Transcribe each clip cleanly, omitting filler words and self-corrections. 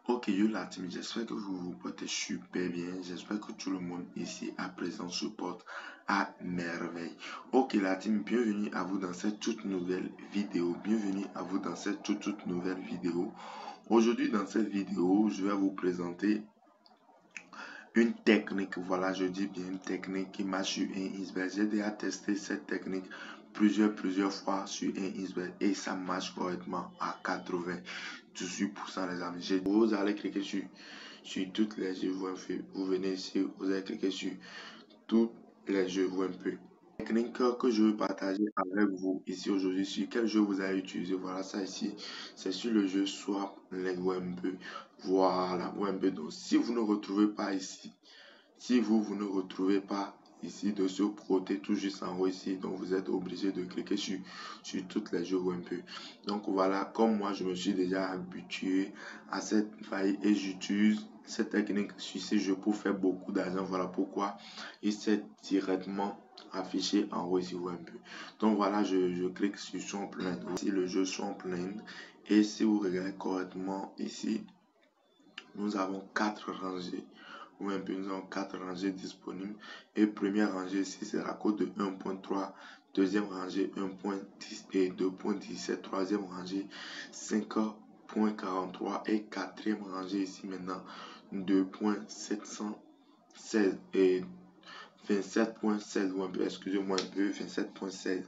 Ok, yo la team, j'espère que vous vous portez super bien. J'espère que tout le monde ici à présent se porte à merveille. Ok la team, bienvenue à vous dans cette toute nouvelle vidéo. Bienvenue à vous dans cette toute nouvelle vidéo. Aujourd'hui dans cette vidéo, je vais vous présenter une technique. Voilà, je dis bien une technique qui marche sur un iceberg. J'ai déjà testé cette technique plusieurs fois sur un iceberg et ça marche correctement à 98% les amis. Vous allez cliquer sur toutes les jeux, vous venez ici, vous allez cliquer sur tous les jeux, un peu. La technique que je veux partager avec vous ici aujourd'hui, sur quel jeu vous allez utiliser. Voilà, ça ici, c'est sur le jeu Swap Link un peu. Voilà, un peu. Donc, si vous ne retrouvez pas ici, si vous ne retrouvez pas ici de ce côté tout juste en haut ici, donc vous êtes obligé de cliquer sur toutes les jeux un peu. Donc voilà, comme moi je me suis déjà habitué à cette faille et j'utilise cette technique sur ces jeux pour faire beaucoup d'argent. Voilà pourquoi il s'est directement affiché en haut ici un peu. Donc voilà, je clique sur son plein. Ici le jeu son plein et si vous regardez correctement ici, nous avons 4 rangées. Ou un peu, nous avons 4 rangées disponibles. Et première rangée ici sera code de 1.3. Deuxième rangée 1.10 et 2.17. Troisième rangée 5.43. Et quatrième rangée ici maintenant 2.716 et 27.16 ou un peu, excusez-moi un peu, 27.16.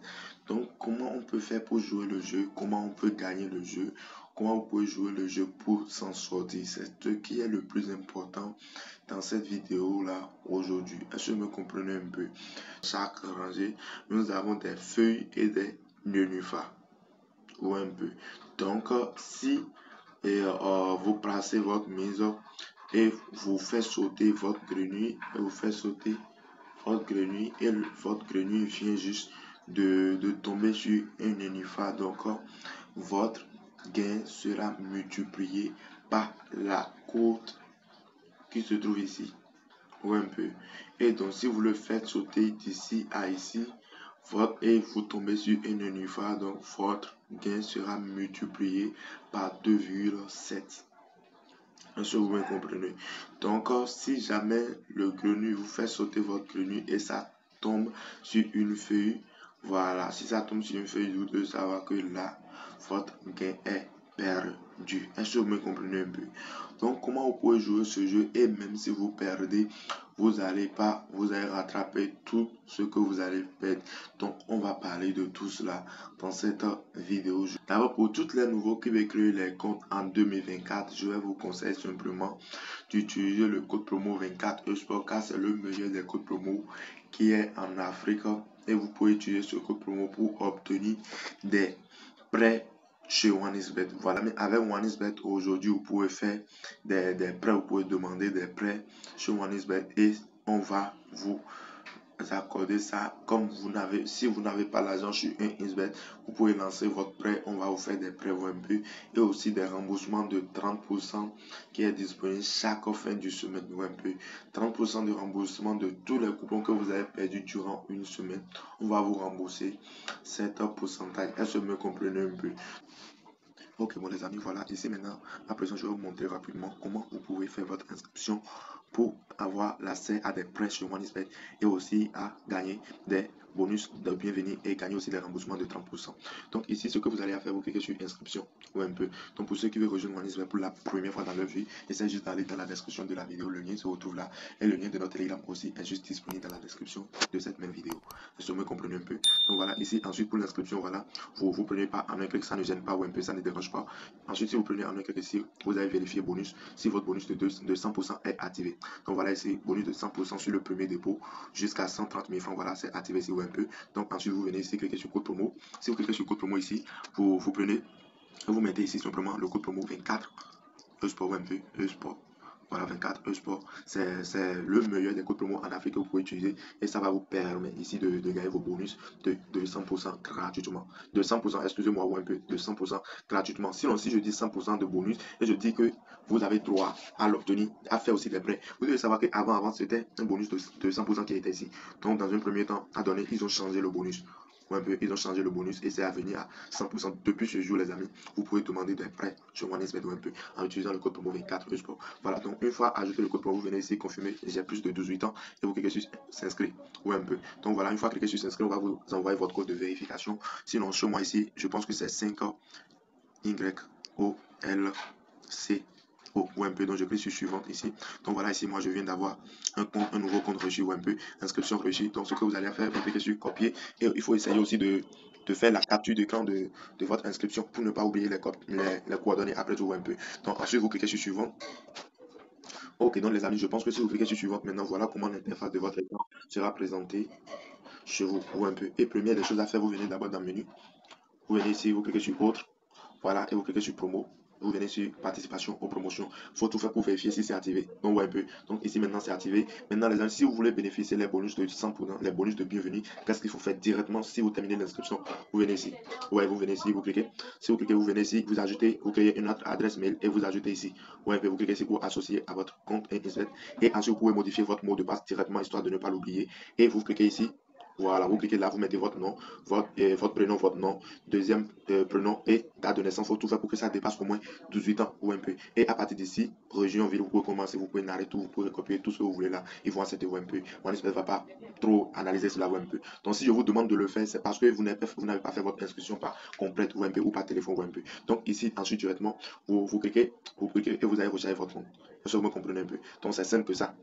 Donc, comment on peut faire pour jouer le jeu? Comment on peut gagner le jeu? Comment vous pouvez jouer le jeu pour s'en sortir? C'est ce qui est le plus important dans cette vidéo-là aujourd'hui. Est-ce que vous me comprenez un peu? Chaque rangée, nous avons des feuilles et des nénuphars. Ou un peu. Donc, si vous placez votre mise et vous faites sauter votre grenouille, et vous faites sauter votre grenouille et votre grenouille vient juste de tomber sur un nénuphar. Donc, votre gain sera multiplié par la cote qui se trouve ici. Ou un peu. Et donc, si vous le faites sauter d'ici à ici, et vous tombez sur un nénuphar, donc votre gain sera multiplié par 2,7. Est-ce que vous me comprenez? Donc, si jamais le grenouille vous fait sauter votre grenouille et ça tombe sur une feuille, voilà, si ça tombe sur une feuille, vous devez savoir que là, votre gain est perdu. Est-ce que vous me comprenez un peu? Donc, comment vous pouvez jouer ce jeu et même si vous perdez, vous allez rattraper tout ce que vous allez perdre. Donc, on va parler de tout cela dans cette vidéo. D'abord, pour toutes les nouveaux qui veulent créer les comptes en 2024, je vais vous conseiller simplement d'utiliser le code promo 24 eSport car c'est le meilleur des codes promo qui est en Afrique. Et vous pouvez utiliser ce code promo pour obtenir des prêts chez OneXBet. Voilà, mais avec OneXBet aujourd'hui, vous pouvez faire des prêts, vous pouvez demander des prêts chez OneXBet et on va vous accorder ça comme si vous n'avez pas l'argent sur un XBet, vous pouvez lancer votre prêt, on va vous faire des prêts un peu et aussi des remboursements de 30% qui est disponible chaque fin du semaine un peu. 30% de remboursement de tous les coupons que vous avez perdus durant une semaine, on va vous rembourser cet pourcentage. Est-ce que vous me comprenez un peu? Ok, bon les amis, voilà, ici maintenant, à présent, je vais vous montrer rapidement comment vous pouvez faire votre inscription pour avoir l'accès à des prêts sur OneXBet et aussi à gagner des bonus de bienvenue et gagner aussi des remboursements de 30%. Donc ici, ce que vous allez faire, vous cliquez sur inscription ou un peu. Donc pour ceux qui veulent rejoindre OneXBet pour la première fois dans leur vie, essayez juste d'aller dans la description de la vidéo, le lien se retrouve là et le lien de notre Telegram aussi est juste disponible dans la description de cette même vidéo. Est-ce que vous me comprenez un peu? Donc voilà, ici ensuite pour l'inscription, voilà, vous prenez pas en un clic, ça ne gêne pas ou un peu, ça ne dérange pas. Ensuite, si vous prenez en un clic ici, vous allez vérifier bonus, si votre bonus de 100% est activé. Donc voilà ici, bonus de 100% sur le premier dépôt jusqu'à 130 000 francs, voilà, c'est activé ici ou un peu. Donc ensuite, vous venez ici, cliquez sur code promo. Si vous cliquez sur code promo ici, vous prenez, vous mettez ici simplement le code promo 24, eSport un peu, eSport. Voilà, 24 eSport, c'est le meilleur des codes promo en Afrique que vous pouvez utiliser et ça va vous permettre ici de gagner vos bonus de 100% gratuitement. De 100%, excusez-moi, ou un peu, de 100% gratuitement. Sinon, si je dis 100% de bonus et je dis que vous avez droit à l'obtenir, à faire aussi des prêts, vous devez savoir qu'avant, c'était un bonus de 100% qui était ici. Donc, dans un premier temps, à donner, ils ont changé le bonus. ou un peu, ils ont changé le bonus et c'est à venir à 100%. Depuis ce jour, les amis, vous pouvez demander des prêts sur OneXBet ou un peu en utilisant le code promo 24 Esport. Voilà, donc une fois ajouté le code promo, vous venez ici confirmer j'ai plus de 18 ans et vous cliquez sur s'inscrire ou un peu. Donc voilà, une fois cliqué sur s'inscrire, on va vous envoyer votre code de vérification. Sinon, chez moi ici, je pense que c'est 5 YOLC ou un peu, donc je clique sur suivante ici. Donc voilà, ici moi je viens d'avoir un nouveau compte reçu ou un peu, inscription reçue. Donc ce que vous allez faire, vous cliquez sur copier et il faut essayer aussi de faire la capture d'écran de votre inscription pour ne pas oublier les coordonnées après tout ou un peu. Donc ensuite vous cliquez sur suivant. Ok, donc les amis, je pense que si vous cliquez sur suivante maintenant, voilà comment l'interface de votre écran sera présentée chez vous ou un peu. Et première des choses à faire, vous venez d'abord dans le menu, vous venez ici, vous cliquez sur autre. Voilà, et vous cliquez sur promo. Vous venez sur participation aux promotions. Il faut tout faire pour vérifier si c'est activé. Donc, ouais, un peu. Donc, ici, maintenant, c'est activé. Maintenant, les amis, si vous voulez bénéficier des bonus de 100%, les bonus de bienvenue, qu'est-ce qu'il faut faire directement si vous terminez l'inscription? Vous venez ici. Ouais, vous venez ici, vous cliquez. Si vous cliquez, vous venez ici, vous ajoutez, vous créez une autre adresse mail et vous ajoutez ici. Ouais, un peu, vous cliquez ici pour associer à votre compte Insbet. Et ensuite, vous pouvez modifier votre mot de passe directement histoire de ne pas l'oublier. Et vous cliquez ici. Voilà, vous cliquez là, vous mettez votre nom, votre prénom, votre nom, deuxième prénom et date de naissance. Il faut tout faire pour que ça dépasse au moins 18 ans ou un peu. Et à partir d'ici, région, ville, vous pouvez commencer, vous pouvez narrer tout, vous pouvez copier tout ce que vous voulez là. Ils vont accepter un peu. Mon espèce ne va pas trop analyser cela un peu. Donc si je vous demande de le faire, c'est parce que vous n'avez pas fait votre inscription par complète ou un peu ou par téléphone ou un peu. Donc ici, ensuite, directement, vous cliquez et vous allez recharger votre compte. Est-ce que vous me comprenez un peu? Donc c'est simple que ça.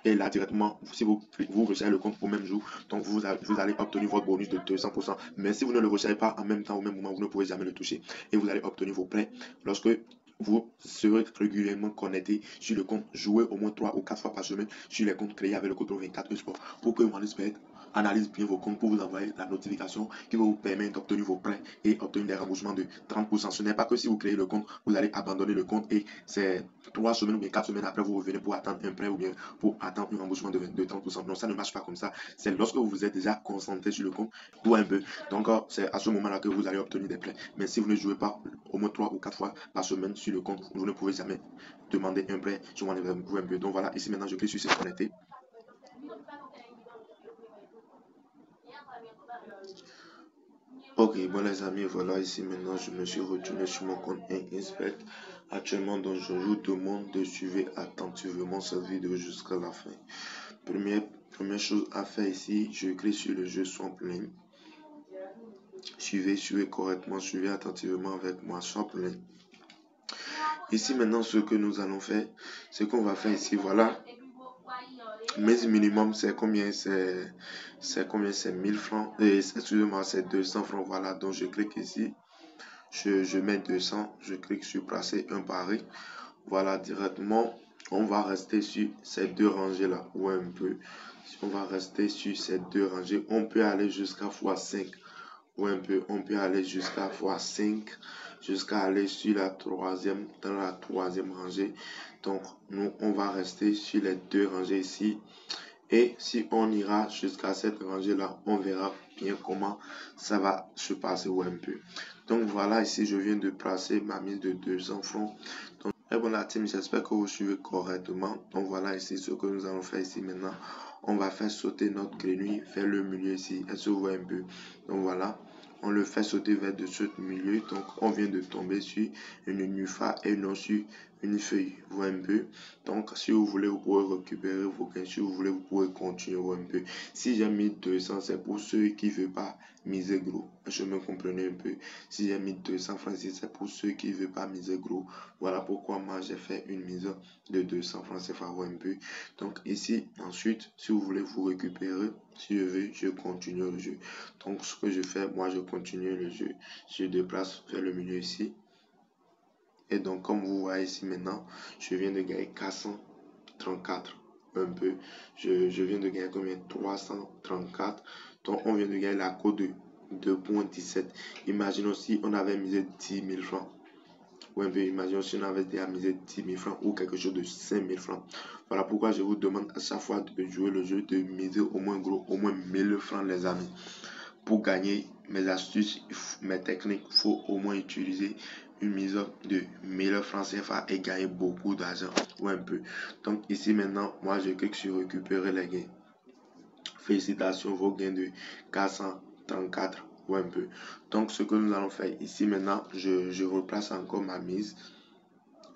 Et là, directement, si vous rechargez le compte au même jour, donc vous allez obtenir votre bonus de 200%. Mais si vous ne le rechargez pas en même temps, au même moment, vous ne pouvez jamais le toucher. Et vous allez obtenir vos prêts lorsque vous serez régulièrement connecté sur le compte, jouer au moins 3 ou 4 fois par semaine sur les comptes créés avec le code 24 Esport pour que OneXBet analyse bien vos comptes pour vous envoyer la notification qui va vous permettre d'obtenir vos prêts et obtenir des remboursements de 30%. Ce n'est pas que si vous créez le compte, vous allez abandonner le compte et c'est 3 semaines ou bien 4 semaines après, vous revenez pour attendre un prêt ou bien pour attendre un remboursement de 30%. Non, ça ne marche pas comme ça. C'est lorsque vous vous êtes déjà concentré sur le compte ou un peu. Donc, c'est à ce moment-là que vous allez obtenir des prêts. Mais si vous ne jouez pas au moins 3 ou 4 fois par semaine sur le compte, vous ne pouvez jamais demander un prêt sur un peu. Donc voilà, ici maintenant, je clique sur se connecter. Ok, bon les amis, voilà ici maintenant je me suis retourné sur mon compte Insbet. Actuellement, donc je vous demande de suivre attentivement cette vidéo jusqu'à la fin. Première chose à faire ici, je clique sur le jeu Swamp Lane. Suivez correctement, suivez attentivement avec moi Swamp Lane. Ici maintenant, ce que nous allons faire, ce qu'on va faire ici, voilà. Mais minimum, c'est combien? C'est combien? C'est 1000 francs. Excusez-moi, c'est 200 francs. Voilà, donc je clique ici. Je mets 200. Je clique sur placer un pari. Voilà, directement, on va rester sur ces deux rangées-là. Ou un peu. Si on va rester sur ces deux rangées, on peut aller jusqu'à x5. Ou un peu, on peut aller jusqu'à x5. Jusqu'à aller sur dans la troisième rangée. Donc, nous, on va rester sur les deux rangées ici. Et si on ira jusqu'à cette rangée-là, on verra bien comment ça va se passer ou un peu. Donc voilà, ici, je viens de placer ma mise de 200 francs. Donc, bon la team, j'espère que vous suivez correctement. Donc voilà ici ce que nous allons faire ici maintenant. On va faire sauter notre grenouille vers le milieu ici. Est-ce que vous voyez un peu? Donc voilà. On le fait sauter vers de ce milieu. Donc, on vient de tomber sur une nufa et non sur une feuille. Vous voyez un peu. Donc, si vous voulez, vous pouvez récupérer vos gains. Si vous voulez, vous pouvez continuer un peu. Si j'ai mis 200, c'est pour ceux qui ne veulent pas miser gros. Je me comprenais un peu. Si j'ai mis 200 francs, c'est pour ceux qui ne veulent pas miser gros. Voilà pourquoi moi, j'ai fait une mise de 200 francs CFA un peu. Donc, ici, ensuite, si vous voulez vous récupérer, si je veux, je continue le jeu. Donc, ce que je fais, moi, je continue le jeu. Je déplace vers le milieu ici. Et donc, comme vous voyez ici maintenant, je viens de gagner 434. Un peu. Je viens de gagner combien? 334. Donc, on vient de gagner la cote de 2,17. Imaginons si on avait misé 10 000 francs. Ou un peu, imaginons si on avait déjà misé 10 000 francs ou quelque chose de 5 000 francs. Voilà pourquoi je vous demande à chaque fois de jouer le jeu, de miser au moins gros, au moins 1000 francs, les amis. Pour gagner mes astuces, mes techniques, il faut au moins utiliser une mise de 1000 francs CFA et gagner beaucoup d'argent ou un peu. Donc ici maintenant, moi je clique sur récupérer les gains. Félicitations, vos gains de 434 ou un peu. Donc, ce que nous allons faire ici maintenant, je replace encore ma mise.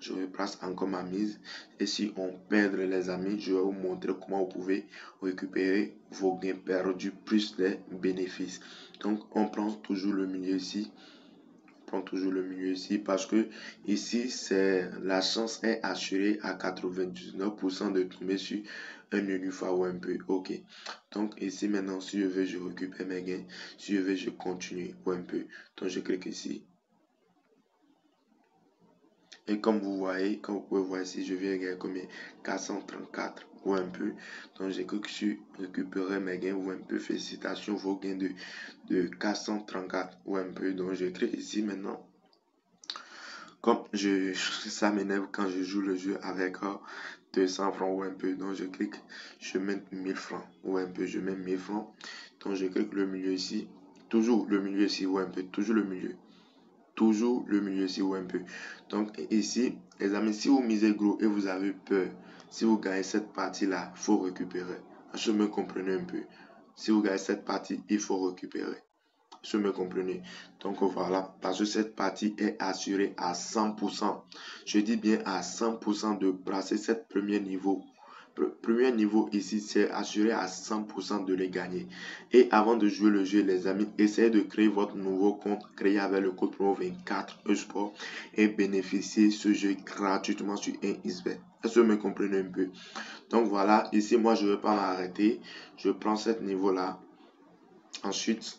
Je replace encore ma mise. Et si on perd les amis, je vais vous montrer comment vous pouvez récupérer vos gains perdus plus les bénéfices. Donc, on prend toujours le milieu ici. On prend toujours le milieu ici parce que ici, la chance est assurée à 99% de tomber sur un nénuphar ou un peu. Ok. Donc, ici maintenant, si je veux, je récupère mes gains. Si je veux, je continue ou un peu. Donc, je clique ici. Et comme vous voyez, comme vous pouvez voir ici, je viens gagner combien? 434 ou un peu. Donc, j'ai cliqué sur récupérer mes gains ou un peu. Félicitations, vos gains de 434 ou un peu. Donc, je clique ici maintenant. Comme ça m'énerve quand je joue le jeu avec 200 francs ou un peu. Donc, je clique, je mets 1000 francs ou un peu. Je mets 1000 francs. Donc, je clique le milieu ici. Toujours le milieu ici ou un peu. Toujours le milieu. Toujours le milieu ici ou un peu. Donc ici, les amis, si vous misez gros et vous avez peur, si vous gagnez cette partie-là, il faut récupérer. Je me comprenez un peu. Si vous gagnez cette partie, il faut récupérer. Je me comprenez. Donc voilà, parce que cette partie est assurée à 100%. Je dis bien à 100% de placer cette premier niveau. Premier niveau ici, c'est assuré à 100% de les gagner. Et avant de jouer le jeu, les amis, essayez de créer votre nouveau compte créé avec le code promo 24 eSport et bénéficier ce jeu gratuitement sur 1xBet. Est-ce que vous me comprenez un peu? Donc voilà, ici, moi, je ne vais pas m'arrêter. Je prends ce niveau-là. Ensuite,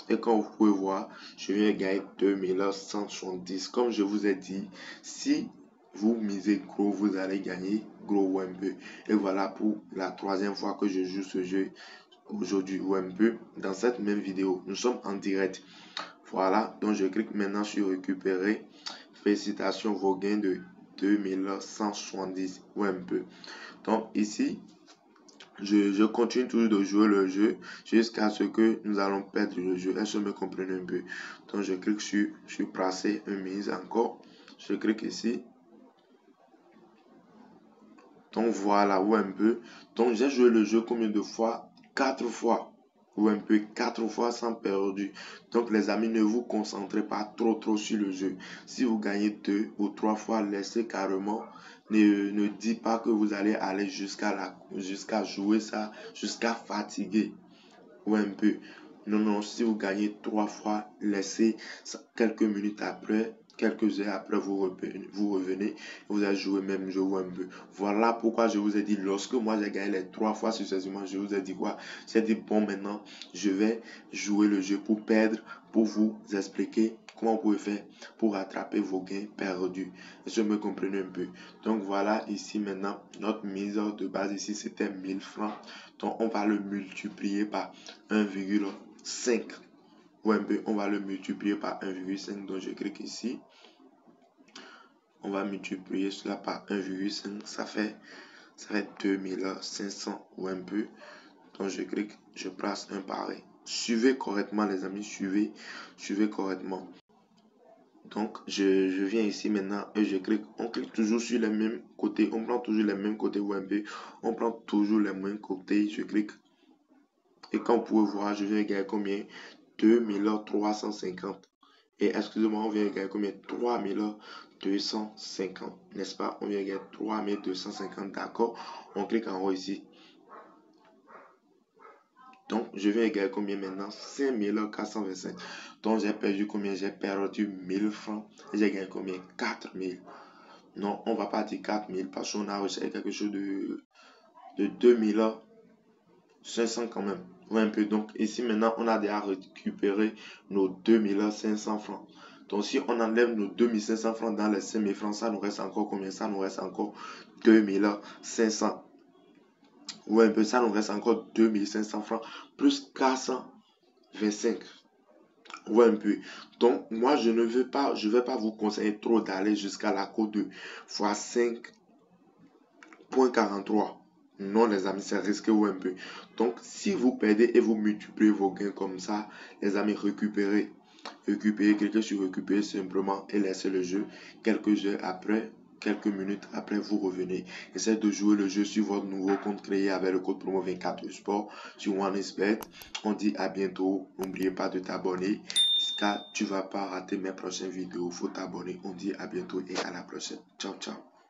et comme vous pouvez voir, je viens gagner 2170. Comme je vous ai dit, si vous misez gros, vous allez gagner gros ou un peu. Et voilà pour la troisième fois que je joue ce jeu aujourd'hui ou un peu dans cette même vidéo. Nous sommes en direct. Voilà, donc je clique maintenant sur récupérer. Félicitations, vos gains de 2170 ou un peu. Donc ici, je continue toujours de jouer le jeu jusqu'à ce que nous allons perdre le jeu. Est-ce que vous me comprenez un peu? Donc je clique sur placer une mise encore. Je clique ici. Donc voilà, ou un peu. Donc j'ai joué le jeu combien de fois? 4 fois. Ou un peu 4 fois sans perdu. Donc les amis, ne vous concentrez pas trop sur le jeu. Si vous gagnez 2 ou 3 fois, laissez carrément. Ne dites pas que vous allez aller jusqu'à jouer ça, jusqu'à fatiguer ou un peu. Non, si vous gagnez 3 fois, laissez quelques minutes après, quelques heures après, vous revenez, vous allez jouer même jeu ou un peu. Voilà pourquoi je vous ai dit, lorsque moi j'ai gagné les 3 fois successivement, je vous ai dit quoi? J'ai dit, bon, maintenant, je vais jouer le jeu pour perdre, pour vous expliquer comment vous pouvez faire pour rattraper vos gains perdus. Je me comprenais un peu. Donc voilà, ici maintenant, notre mise de base ici, c'était 1000 francs. Donc on va le multiplier par 1,5 ou un peu, on va le multiplier par 1,5. Donc je clique ici. On va multiplier cela par 1,5. Ça fait 2500 ou un peu. Donc je clique, je place un pareil. Suivez correctement les amis, suivez correctement. Donc je viens ici maintenant et je clique. On clique toujours sur les mêmes côtés. On prend toujours les mêmes côtés ou un peu. On prend toujours les mêmes côtés. Je clique. Et comme vous pouvez voir, je viens gagner combien? 2350. Et excusez-moi, on vient gagner combien? 3250. N'est-ce pas? On vient gagner 3250. D'accord? On clique en haut ici. Donc, je viens gagner combien maintenant? 5425. Donc, j'ai perdu combien? J'ai perdu 1000 francs. Et j'ai gagné combien? 4000. Non, on ne va pas dire 4000 parce qu'on a reçu quelque chose de 2500 quand même. Ouais, un peu. Donc, ici maintenant, on a déjà récupéré nos 2500 francs. Donc, si on enlève nos 2500 francs dans les 5000 francs, ça nous reste encore combien? Ça nous reste encore 2500. Ouais, un peu. Ça nous reste encore 2500 francs plus 425. Ouais, un peu. Donc, moi, je ne vais pas vous conseiller trop d'aller jusqu'à la cote de x5.43. Non, les amis, c'est risqué ou un peu. Donc, si vous perdez et vous multipliez vos gains comme ça, les amis, récupérez. Cliquez sur récupérer simplement et laissez le jeu. Quelques heures après, quelques minutes après vous revenez. Essayez de jouer le jeu sur votre nouveau compte créé avec le code promo 24 Sport sur OneXBet. On dit à bientôt. N'oubliez pas de t'abonner car tu vas pas rater mes prochaines vidéos. Faut t'abonner. On dit à bientôt et à la prochaine. Ciao, ciao.